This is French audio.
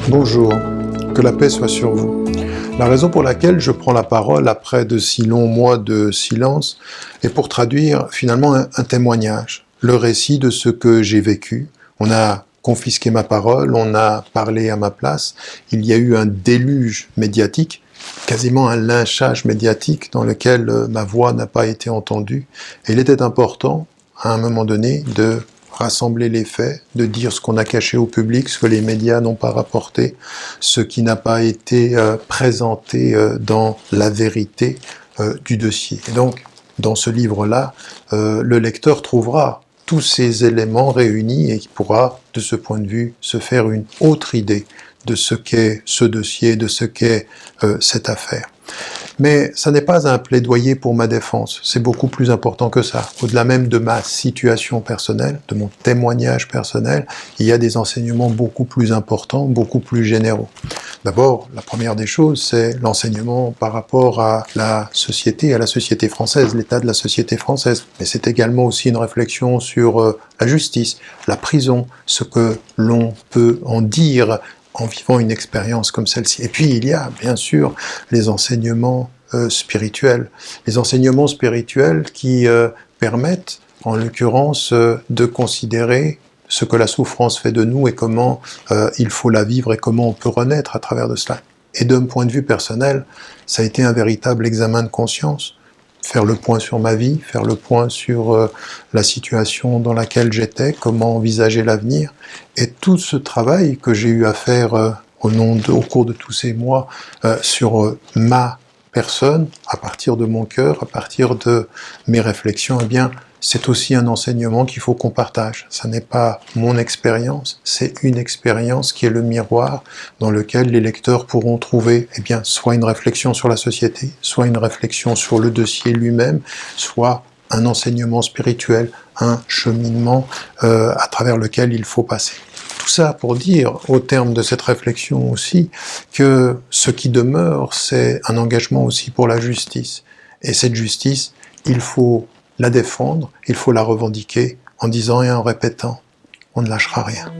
Bonjour, que la paix soit sur vous. La raison pour laquelle je prends la parole après de si longs mois de silence est pour traduire finalement un témoignage, le récit de ce que j'ai vécu. On a confisqué ma parole, on a parlé à ma place, il y a eu un déluge médiatique, quasiment un lynchage médiatique dans lequel ma voix n'a pas été entendue. Et il était important, à un moment donné, de rassembler les faits, de dire ce qu'on a caché au public, ce que les médias n'ont pas rapporté, ce qui n'a pas été présenté dans la vérité du dossier. Et donc, dans ce livre-là, le lecteur trouvera tous ces éléments réunis et qui pourra, de ce point de vue, se faire une autre idée de ce qu'est ce dossier, de ce qu'est cette affaire. Mais ça n'est pas un plaidoyer pour ma défense, c'est beaucoup plus important que ça. Au-delà même de ma situation personnelle, de mon témoignage personnel, il y a des enseignements beaucoup plus importants, beaucoup plus généraux. D'abord, la première des choses, c'est l'enseignement par rapport à la société française, l'état de la société française. Mais c'est également aussi une réflexion sur la justice, la prison, ce que l'on peut en dire en vivant une expérience comme celle-ci. Et puis il y a bien sûr les enseignements spirituels. Les enseignements spirituels qui permettent en l'occurrence de considérer ce que la souffrance fait de nous et comment il faut la vivre et comment on peut renaître à travers de cela. Et d'un point de vue personnel, ça a été un véritable examen de conscience. Faire le point sur ma vie, faire le point sur la situation dans laquelle j'étais, comment envisager l'avenir. Et tout ce travail que j'ai eu à faire au cours de tous ces mois sur ma personne, à partir de mon cœur, à partir de mes réflexions, eh bien, c'est aussi un enseignement qu'il faut qu'on partage. Ça n'est pas mon expérience, c'est une expérience qui est le miroir dans lequel les lecteurs pourront trouver, eh bien, soit une réflexion sur la société, soit une réflexion sur le dossier lui-même, soit un enseignement spirituel, un cheminement à travers lequel il faut passer. Tout ça pour dire, au terme de cette réflexion aussi, que ce qui demeure, c'est un engagement aussi pour la justice. Et cette justice, il faut la défendre, il faut la revendiquer en disant et en répétant, on ne lâchera rien.